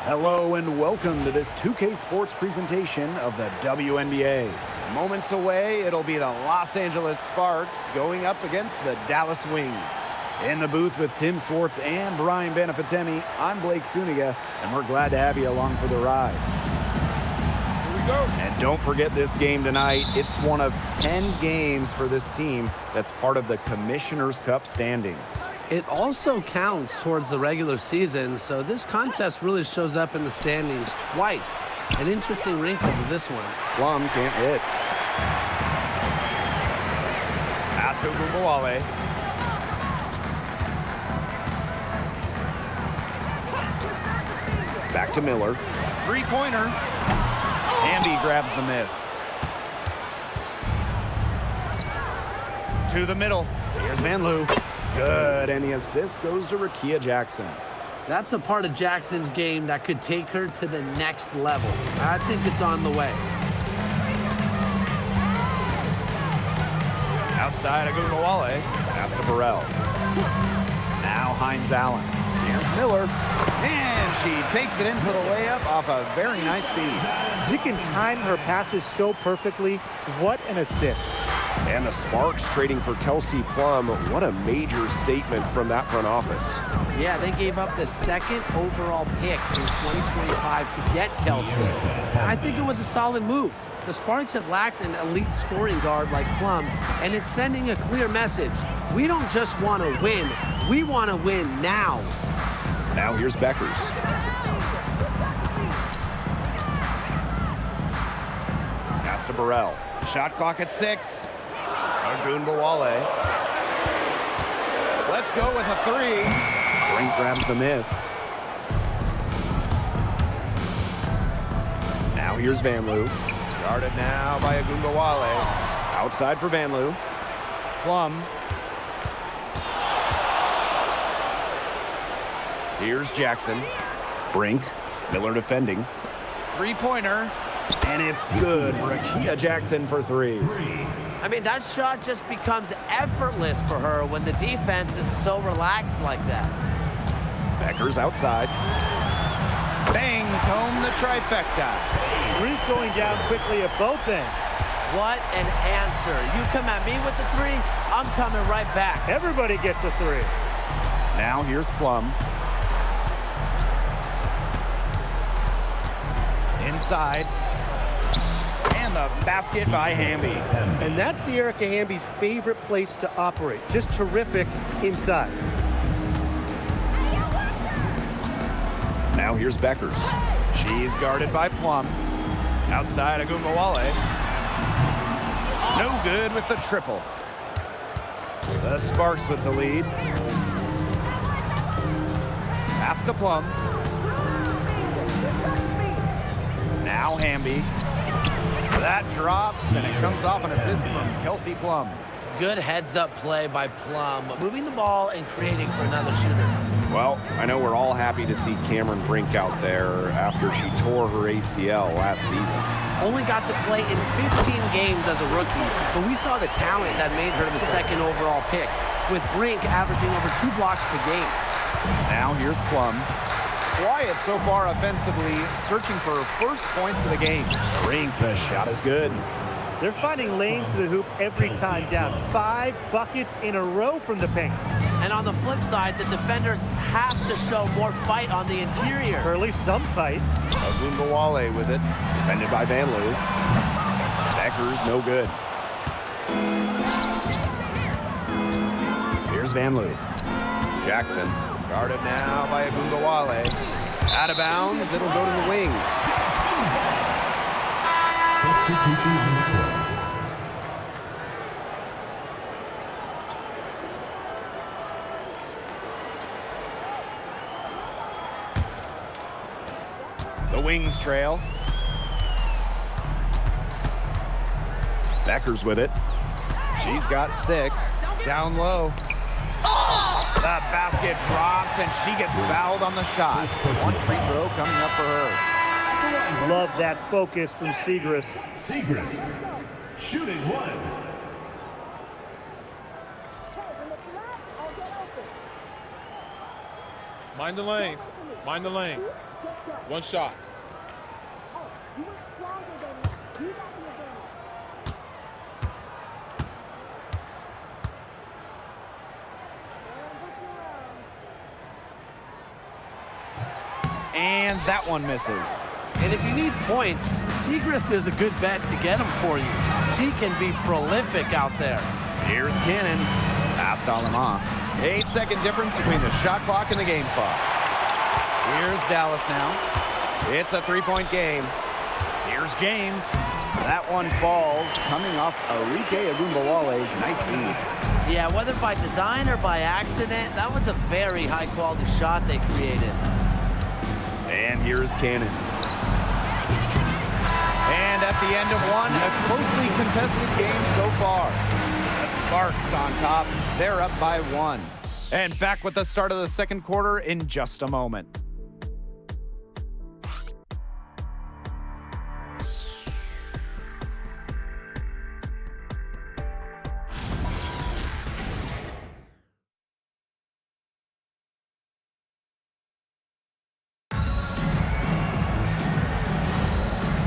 Hello and welcome to this 2K Sports presentation of the WNBA. Moments away, it'll be the Los Angeles Sparks going up against the Dallas Wings. In the booth with Tim Swartz and Brian Benefatemi, I'm Blake Suniga, and we're glad to have you along for the ride. Here we go. And don't forget this game tonight. It's one of 10 games for this team that's part of the Commissioner's Cup standings. It also counts towards the regular season, so this contest really shows up in the standings twice. An interesting wrinkle to this one. Plum can't hit. Pass to Ogunbowale. Back to Miller. Three-pointer. Hamby grabs the miss. To the middle. Here's Van Loo. Good, and the assist goes to Rickea Jackson. That's a part of Jackson's game that could take her to the next level. I think it's on the way. Outside Ogunbowale. Pass to Burrell. Now Hines Allen. Here's Miller. And she takes it in for the layup off a very nice feed. She can time her passes so perfectly. What an assist. And the Sparks trading for Kelsey Plum. What a major statement from that front office. Yeah, they gave up the second overall pick in 2025 to get Kelsey. I think it was a solid move. The Sparks have lacked an elite scoring guard like Plum, and it's sending a clear message. We don't just want to win, we want to win now. Now here's Beckers. Pass to Burrell. Shot clock at 6. Ogunbowale. Let's go with a 3. Brink grabs the miss. Now here's Van Loo. Guarded now by Ogunbowale. Outside for Van Loo. Plum. Here's Jackson. Brink. Miller defending. Three-pointer. And it's good. Rickea Jackson for 3. I mean, that shot just becomes effortless for her when the defense is so relaxed like that. Beckers outside. Bangs home the trifecta. Ruth going down quickly at both ends. What an answer. You come at me with the 3, I'm coming right back. Everybody gets a 3. Now here's Plum. Inside. And the basket by Hamby. And that's Dearica Hamby's favorite place to operate. Just terrific inside. Now here's Beckers. She's guarded by Plum. Outside Ogunbowale. No good with the triple. The Sparks with the lead. Pass to Plum. Now Hamby. That drops, and it comes off an assist from Kelsey Plum. Good heads-up play by Plum, moving the ball and creating for another shooter. Well, I know we're all happy to see Cameron Brink out there after she tore her ACL last season. Only got to play in 15 games as a rookie, but we saw the talent that made her the second overall pick, with Brink averaging over 2 blocks per game. Now here's Plum. Quiet so far offensively, searching for first points of the game. Brink, the shot is good. They're finding lanes to the hoop every time down. 5 buckets in a row from the paint. And on the flip side, the defenders have to show more fight on the interior. Or at least some fight. Ogunbowale with it. Defended by Van Loo. Beckers, no good. Here's Van Loo. Jackson. Guarded now by Ogunbowale. Out of bounds, it'll go to the Wings. The Wings trail. Beckers with it. She's got 6. Down low. The basket drops, and she gets fouled on the shot. 1 free throw coming up for her. Love that focus from Siegrist. Siegrist, shooting 1. Mind the lanes. Mind the lanes. One shot. And that one misses. And if you need points, Segrist is a good bet to get them for you. She can be prolific out there. Here's Cannon. Past Alama. 8-second difference between the shot clock and the game clock. Here's Dallas now. It's a three-point game. Here's James. That one falls, coming off Arike Agumbawale's nice feed. Yeah, whether by design or by accident, that was a very high-quality shot they created. And here's Cannon. And at the end of one, a closely contested game so far. The Sparks on top. They're up by one. And back with the start of the second quarter in just a moment.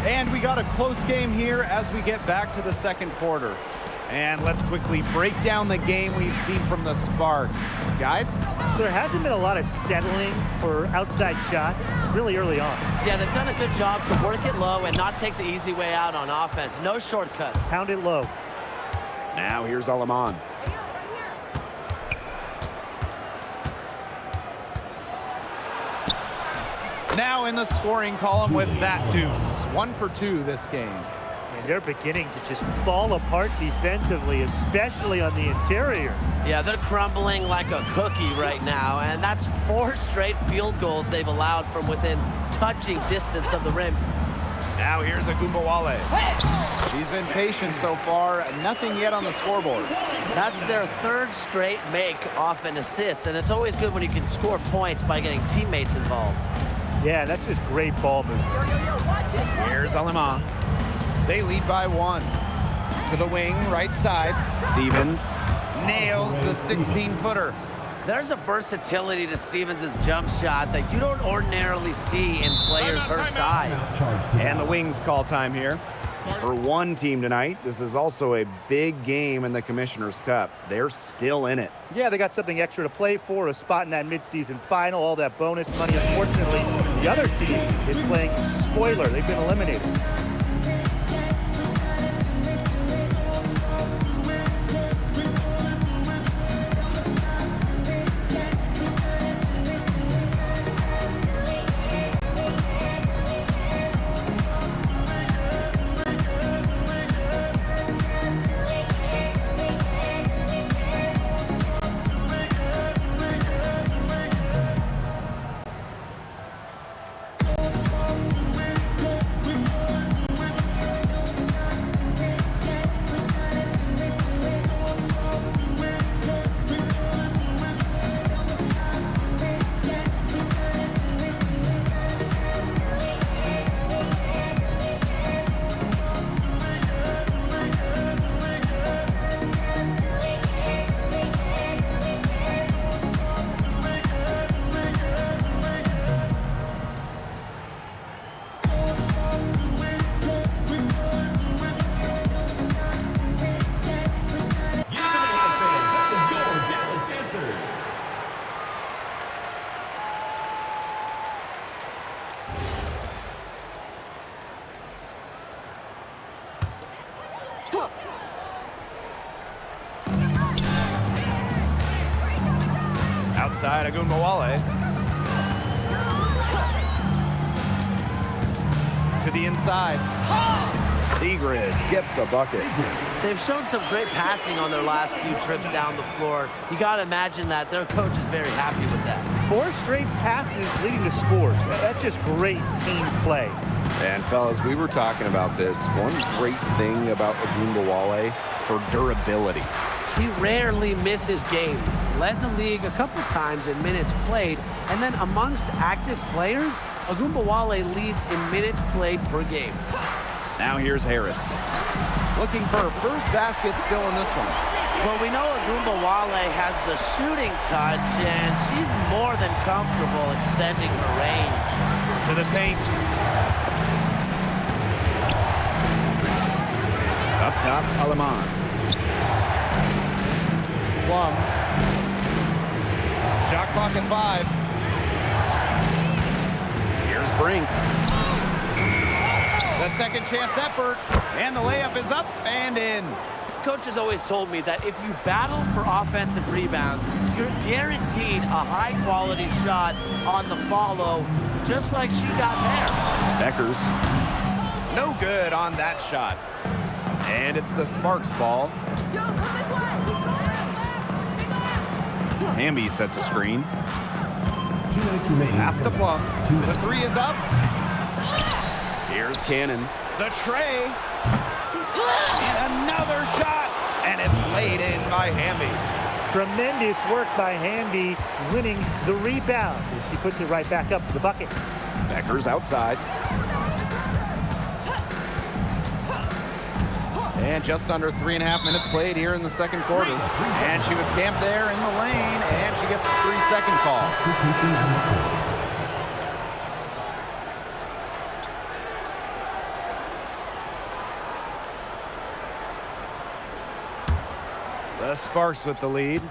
And we got a close game here as we get back to the second quarter. And let's quickly break down the game we've seen from the Sparks. Guys? There hasn't been a lot of settling for outside shots really early on. Yeah, they've done a good job to work it low and not take the easy way out on offense. No shortcuts. Pound it low. Now here's Alaman. Now in the scoring column with that deuce. 1 for 2 this game. And they're beginning to just fall apart defensively, especially on the interior. Yeah, they're crumbling like a cookie right now, and that's 4 straight field goals they've allowed from within touching distance of the rim. Now here's Agumbawale. She's been patient so far. Nothing yet on the scoreboard. That's their 3rd straight make off an assist, and it's always good when you can score points by getting teammates involved. Yeah, that's just great ball movement. Here's Alama. They lead by 1. To the wing, right side. Stevens. Nails the 16-footer. There's a versatility to Stevens' jump shot that you don't ordinarily see in players her size. And the Wings call time here. For one team tonight, this is also a big game in the Commissioner's Cup. They're still in it. Yeah, they got something extra to play for, a spot in that midseason final, all that bonus money. Unfortunately, the other team is playing spoiler. They've been eliminated. Outside Agumbawale. To the inside. Segrist gets the bucket. They've shown some great passing on their last few trips down the floor. You got to imagine that their coach is very happy with that. 4 straight passes leading to scores. That's just great team play. And fellas, we were talking about this. One great thing about Agumbawale, her durability. He rarely misses games. Led the league a couple times in minutes played, and then amongst active players, Agumbawale leads in minutes played per game. Now here's Harris. Looking for her first basket still in this one. Well, we know Agumbawale has the shooting touch, and she's more than comfortable extending her range. To the paint. Up top, Aleman. Plum. Shot clock at 5. Here's Brink. The second chance effort. And the layup is up and in. Coach has always told me that if you battle for offensive rebounds, you're guaranteed a high-quality shot on the follow, just like she got there. Beckers. No good on that shot. And it's the Sparks ball. Hamby sets a screen. 2 minutes remaining. Pass to Plum. 2 The minutes. 3 is up. Here's Cannon. The tray. And another shot. And it's laid in by Hamby. Tremendous work by Hamby, winning the rebound. And she puts it right back up to the bucket. Beckers outside. And just under 3.5 minutes played here in the second quarter. And she was camped there in the lane, and she gets a 3-second call. Substitution on the court. The Sparks with the lead.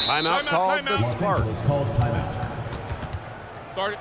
Timeout called the Los Sparks. Angeles calls timeout. Start it.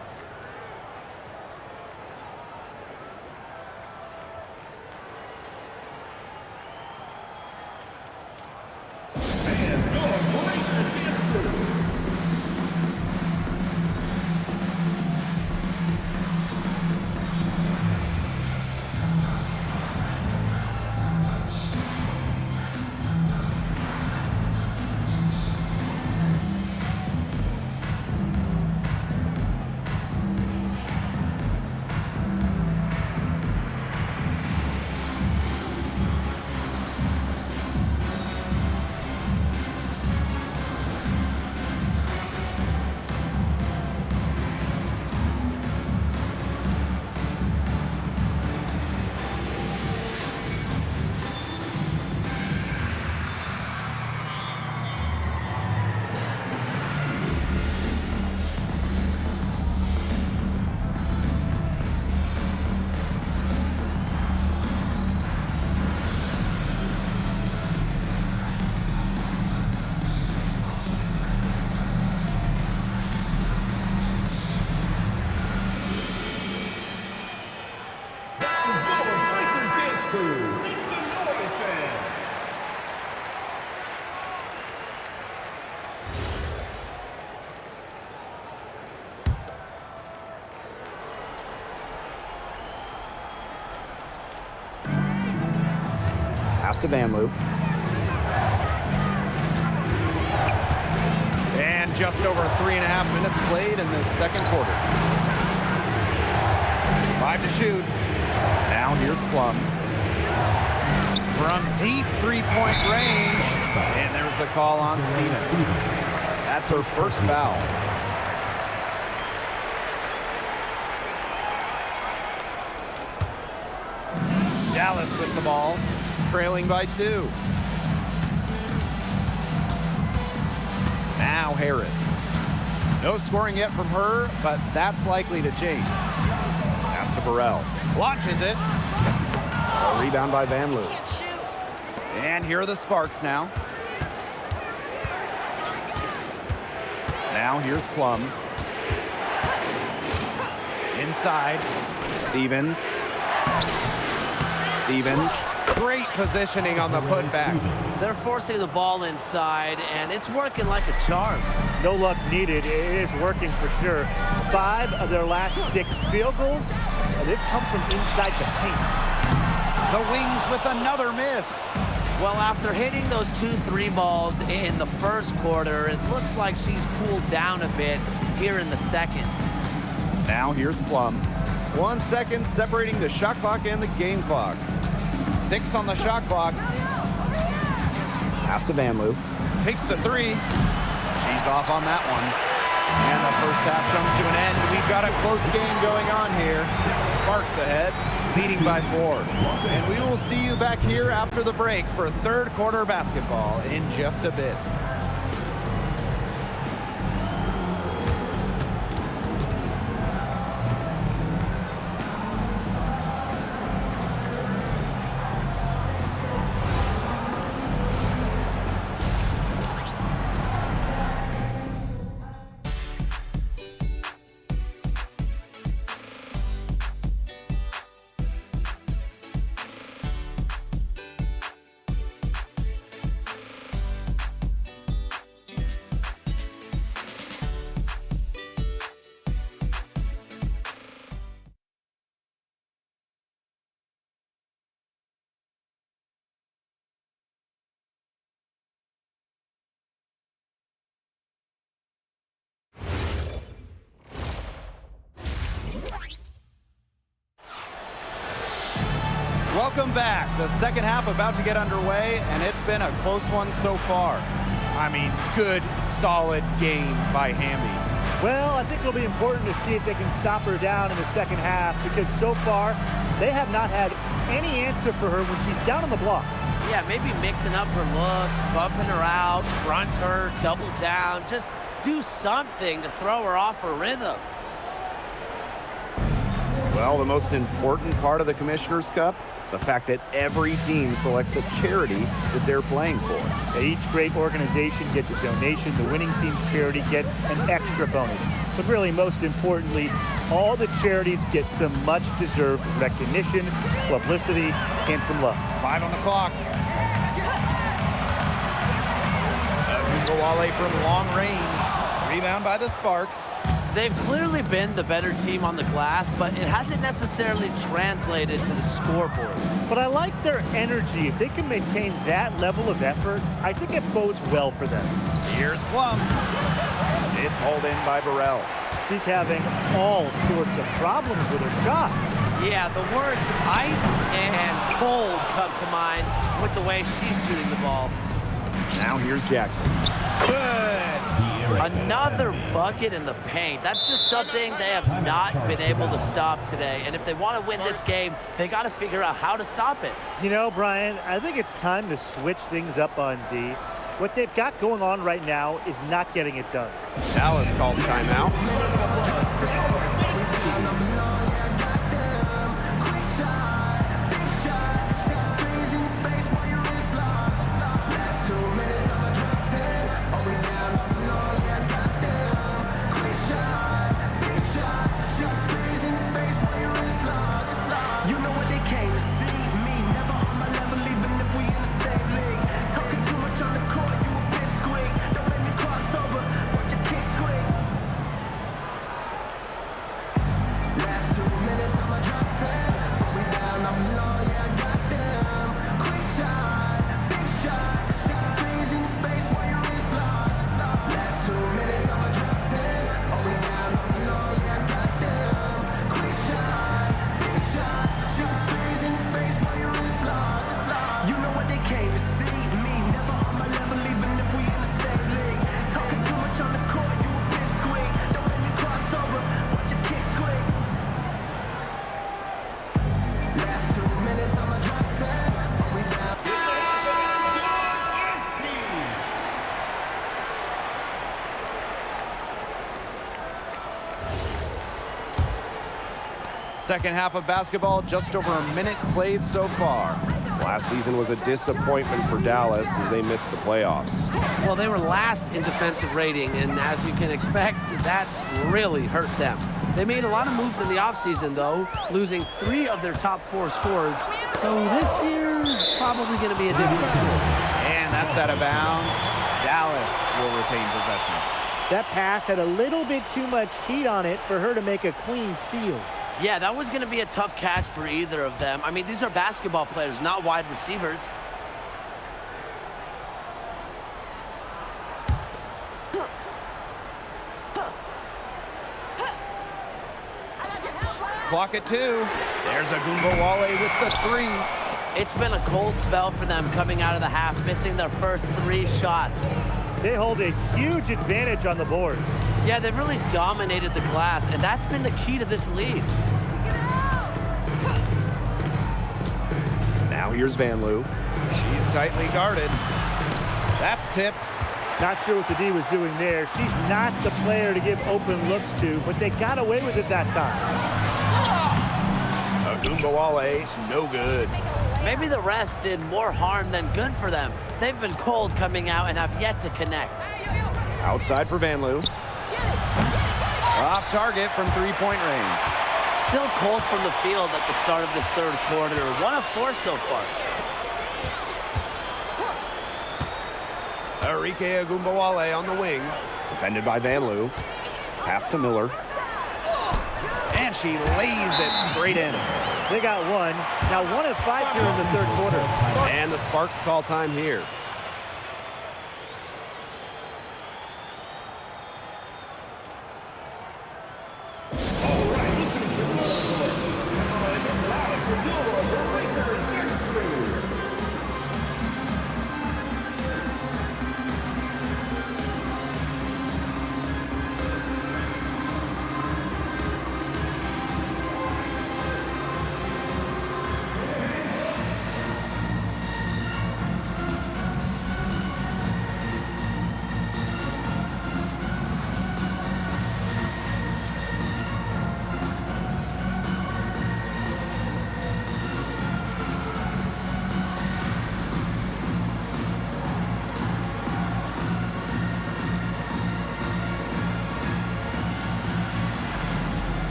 Pass to Van Loo. And just over 3.5 minutes played in this second quarter. 5 to shoot. Now here's Plum. From deep three-point range. And there's the call on Stevens. That's her first foul. Dallas with the ball, trailing by 2. Now Harris. No scoring yet from her, but that's likely to change. Pass to Burrell. Launches it. A rebound by Van Loo. And here are the Sparks now. Now here's Plum. Inside. Stevens. Great positioning on the putback. They're forcing the ball inside, and it's working like a charm. No luck needed. It is working for sure. 5 of their last 6 field goals, they've come from inside the paint. The Wings with another miss. Well, after hitting those 2 3 balls in the first quarter, it looks like she's cooled down a bit here in the second. Now here's Plum. 1 second separating the shot clock and the game clock. 6 on the shot clock. Pass to Van Loo. Takes the 3. She's off on that one. And the first half comes to an end. We've got a close game going on here. Sparks ahead, leading by 4. And we will see you back here after the break for third quarter basketball in just a bit. Welcome back. The second half about to get underway, and it's been a close one so far. I mean, good, solid game by Hamby. Well, I think it'll be important to see if they can stop her down in the second half, because so far they have not had any answer for her when she's down on the block. Yeah, maybe mixing up her looks, bumping her out, front her, double down. Just do something to throw her off her rhythm. Well, the most important part of the Commissioner's Cup, the fact that every team selects a charity that they're playing for. Each great organization gets a donation. The winning team's charity gets an extra bonus. But really, most importantly, all the charities get some much-deserved recognition, publicity, and some love. 5 on the clock. Wale from long range. Rebound by the Sparks. They've clearly been the better team on the glass, but it hasn't necessarily translated to the scoreboard. But I like their energy. If they can maintain that level of effort, I think it bodes well for them. Here's Plum. It's hauled in by Burrell. She's having all sorts of problems with her shots. Yeah, the words ice and cold come to mind with the way she's shooting the ball. Now here's Jackson. Good. Another bucket in the paint. That's just something they have not been able to stop today. And if they want to win this game, they got to figure out how to stop it. You know, Brian, I think it's time to switch things up on D. What they've got going on right now is not getting it done. Dallas calls timeout. Second half of basketball, just over a minute played so far. Last season was a disappointment for Dallas as they missed the playoffs. Well, they were last in defensive rating, and as you can expect, that's really hurt them. They made a lot of moves in the offseason, though, losing 3 of their top 4 scorers. So this year's probably going to be a different story. And that's out of bounds. Dallas will retain possession. That pass had a little bit too much heat on it for her to make a clean steal. Yeah, that was going to be a tough catch for either of them. I mean, these are basketball players, not wide receivers. Clock at 2. There's Agumbawale with the 3. It's been a cold spell for them coming out of the half, missing their first 3 shots. They hold a huge advantage on the boards. Yeah, they've really dominated the glass, and that's been the key to this lead. Now here's Van Loo. She's tightly guarded. That's tipped. Not sure what the D was doing there. She's not the player to give open looks to, but they got away with it that time. Agumbawale, no good. Maybe the rest did more harm than good for them. They've been cold coming out and have yet to connect. Outside for Van Loo. Off target from 3-point range. Still cold from the field at the start of this third quarter. 1 of 4 so far. Arike Agumbawale on the wing. Defended by Van Loo. Pass to Miller. And she lays it straight in. They got 1. Now 1 of 5 here in the third quarter. And the Sparks call time here.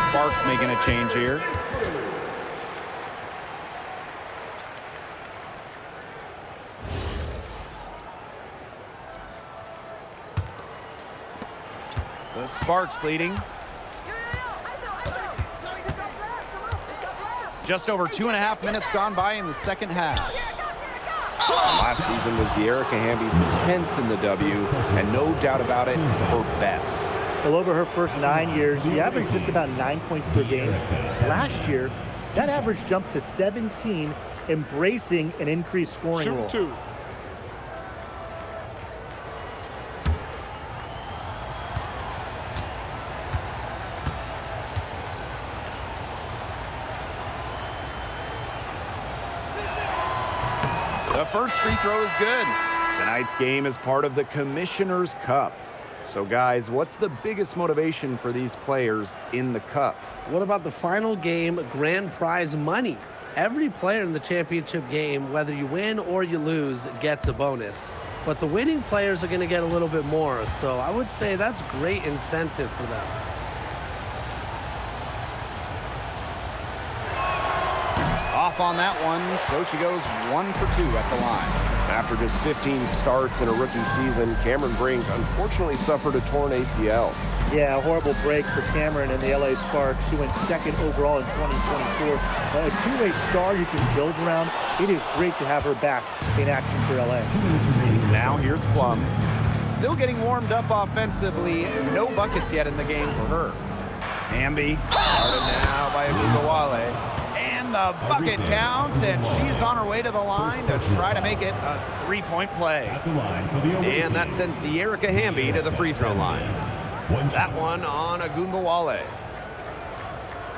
Sparks making a change here. The Sparks leading. Just over 2.5 minutes gone by in the second half. Last season was Dearica Hamby's 10th in the W, and no doubt about it, her best. Well, over her first 9 years, she averaged just about 9 points per game. Last year, that average jumped to 17, embracing an increased scoring role. Shoot 2. The first free throw is good. Tonight's game is part of the Commissioner's Cup. So, guys, what's the biggest motivation for these players in the Cup? What about the final game grand prize money? Every player in the championship game, whether you win or you lose, gets a bonus. But the winning players are going to get a little bit more, so I would say that's great incentive for them. Off on that one, so she goes 1 for 2 at the line. After just 15 starts in a rookie season, Cameron Brink unfortunately suffered a torn ACL. Yeah, a horrible break for Cameron and the LA Sparks. She went second overall in 2024. A two-way star you can build around. It is great to have her back in action for LA. 2 minutes remaining. Now here's Plum. Still getting warmed up offensively. No buckets yet in the game for her. Hamby, guarded now by Agumbawale. And the bucket counts, and she's on her way to the line to try to make it a three-point play. At the line for the away And that team. sends Dearica Hamby to the free throw line. One That one on Agumbawale.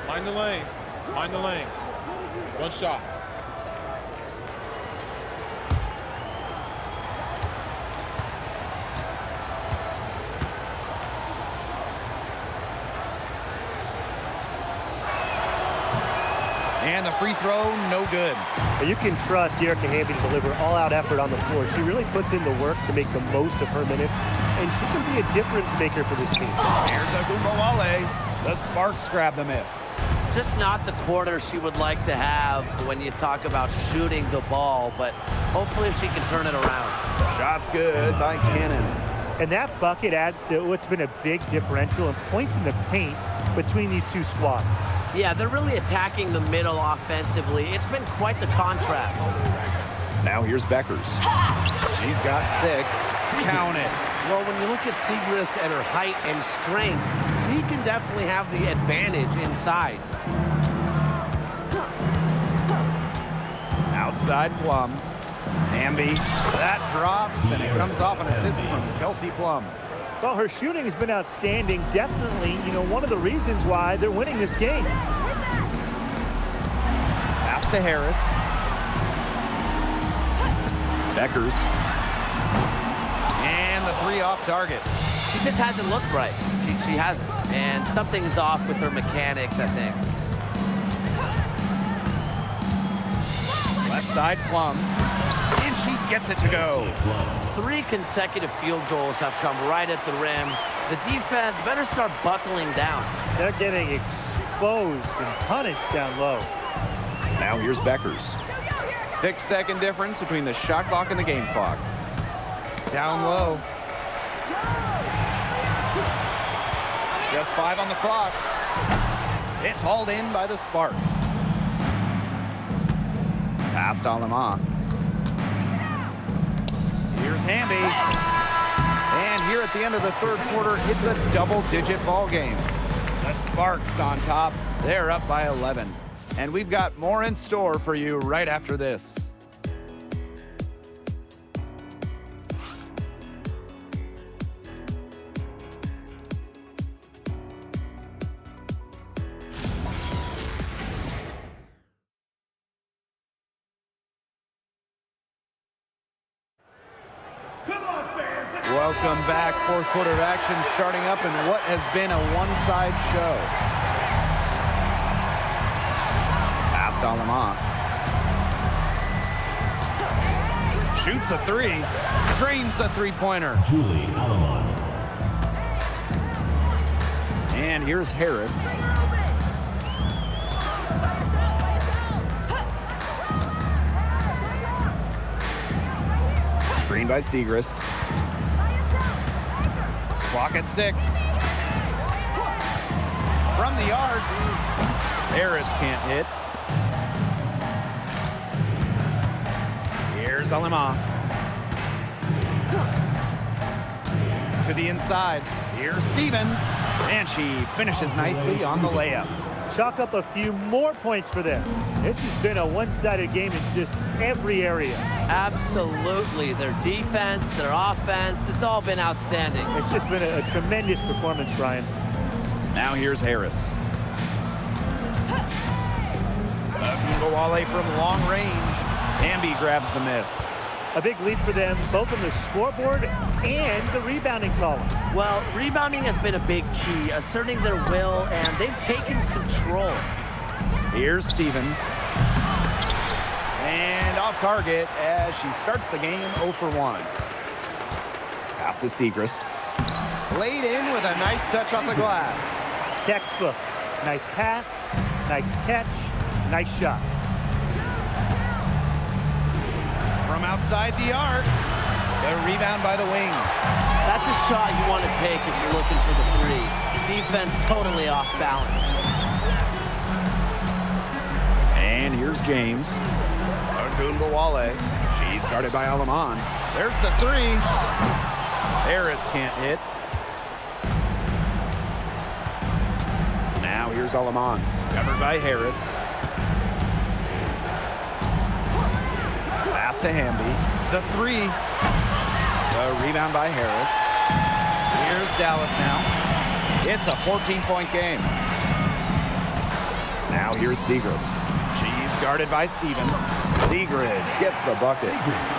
Mind the lanes. Mind the lanes. One shot. And the free throw, no good. But you can trust Dearica Hamby to deliver all-out effort on the floor. She really puts in the work to make the most of her minutes, and she can be a difference maker for this team. Here's Agumbawale. The Sparks grab the miss. Just not the quarter she would like to have when you talk about shooting the ball, but hopefully she can turn it around. Shot's good by Cannon. And that bucket adds to what's been a big differential in points in the paint between these two squads. Yeah, they're really attacking the middle offensively. It's been quite the contrast. Now here's Beckers. She's got 6. Count it. Well, when you look at Siegrist and her height and strength, he can definitely have the advantage inside. Outside Plum. Hamby. That drops, and it comes off an assist from Kelsey Plum. Well, her shooting has been outstanding. Definitely, one of the reasons why they're winning this game. Pass to Harris. Beckers. And the 3 off target. She just hasn't looked right. She hasn't. And something's off with her mechanics, I think. Left side Plum. And she gets it to go. 3 consecutive field goals have come right at the rim. The defense better start buckling down. They're getting exposed and punished down low. Now here's Beckers. 6-second difference between the shot clock and the game clock. Down low. Just 5 on the clock. It's hauled in by the Sparks. Past Alama. Here's Hamby. And here at the end of the third quarter, it's a double-digit ball game. The Sparks on top. They're up by 11. And we've got more in store for you right after this. Welcome back. Fourth quarter action starting up in what has been a one-side show. Past Alama. Shoots a 3. Drains the three-pointer. Julie Alama. And here's Harris. by Segrist. Clock at 6. From the yard. Harris can't hit. Here's Alima. To the inside. Here's Stevens. And she finishes nicely on the layup. Chalk up a few more points for them. This has been a one-sided game in just every area. Absolutely. Their defense, their offense, it's all been outstanding. It's just been a tremendous performance, Brian. Now here's Harris. Wale from long range. Hamby grabs the miss. A big lead for them, both on the scoreboard and the rebounding column. Well, rebounding has been a big key, asserting their will, and they've taken control. Here's Stevens. And off target as she starts the game 0 for 1. Pass to Segrist. Laid in with a nice touch off the glass. Textbook. Nice pass, nice catch, nice shot. From outside the arc, the rebound by the wing. That's a shot you want to take if you're looking for the three. Defense totally off balance. And here's James. Ogunbowale. She's guarded by Alaman. There's the 3. Harris can't hit. Now here's Alaman. Covered by Harris. Pass to Hamby. The 3. The rebound by Harris. Here's Dallas now. It's a 14-point game. Now here's Segrist. She's guarded by Stevens. Segrist gets the bucket.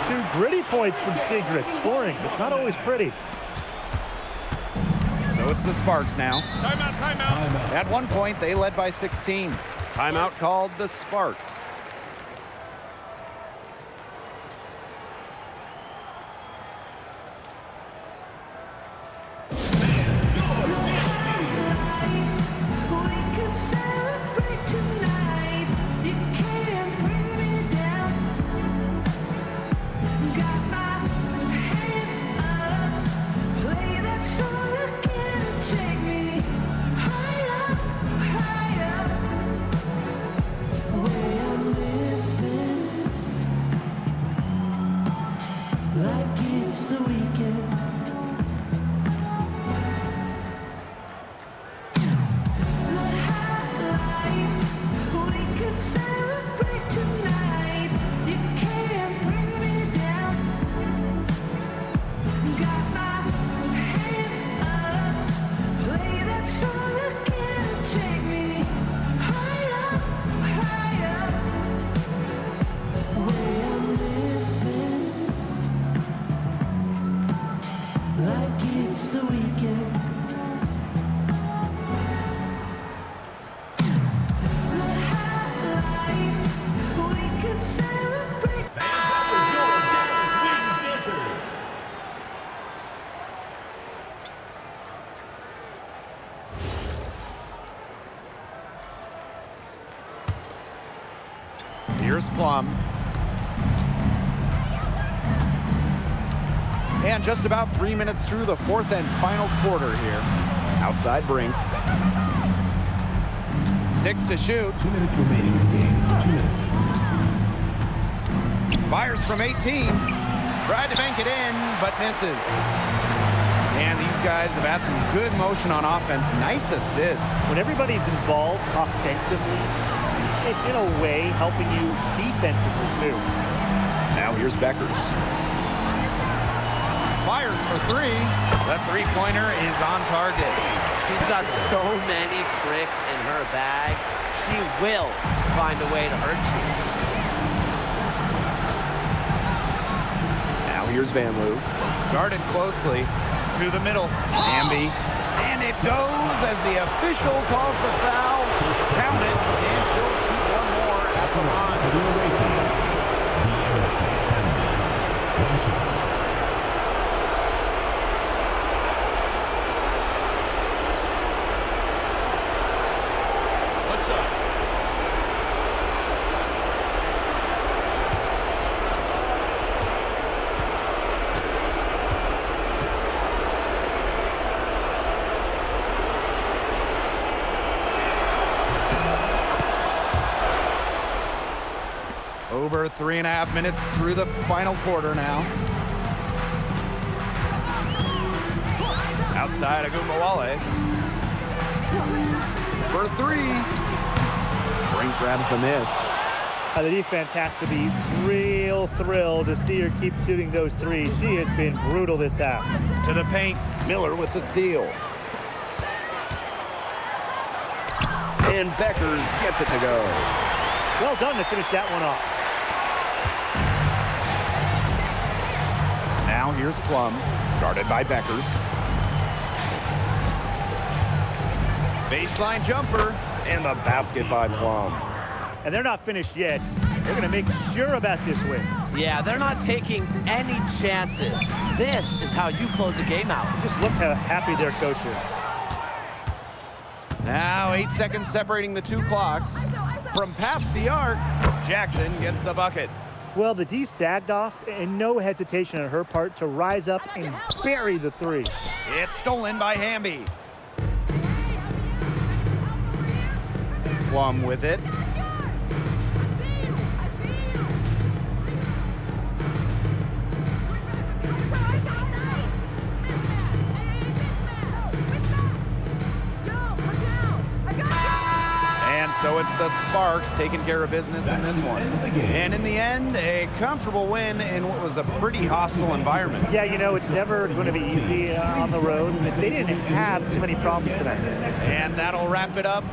2 gritty points from Segrist. Scoring, it's not always pretty. So it's the Sparks now. Timeout, timeout. At one point, they led by 16. Timeout called the Sparks. Here's Plum. And just about 3 minutes through the 4th and final quarter here. Outside Brink. 6 to shoot. 2 minutes remaining in the game. 2 minutes. Fires from 18. Tried to bank it in, but misses. And these guys have had some good motion on offense. Nice assists. When everybody's involved offensively, it's in a way helping you defensively too. Now here's Beckers. Fires for 3. The three-pointer is on target. She's got so many tricks in her bag. She will find a way to hurt you. Now here's Van Loo. Guarded closely to the middle. Hamby. And it goes as the official calls the foul. Count it. And she'll shoot one more at the line. For the away team, De'Erica Hamby. 1 shot. What's up? Over 3.5 minutes through the final quarter now. Outside Agumbawale. For three. Brink grabs the miss. The defense has to be real thrilled to see her keep shooting those threes. She has been brutal this half. To the paint. Miller with the steal. And Beckers gets it to go. Well done to finish that one off. Now here's Plum, guarded by Beckers. Baseline jumper. And the basket by Plum. And they're not finished yet. They're going to make sure about this win. Yeah, they're not taking any chances. This is how you close a game out. Just look how happy their coach is. Now 8 seconds separating the two clocks. From past the arc, Jackson gets the bucket. Well, the D sagged off, and no hesitation on her part to rise up and bury the three. It's stolen by Hamby. Plum with it. And so it's the Sparks taking care of business in this one. And in the end, a comfortable win in what was a pretty hostile environment. Yeah, you know, it's never going to be easy on the road. They didn't have too many problems tonight. And that'll wrap it up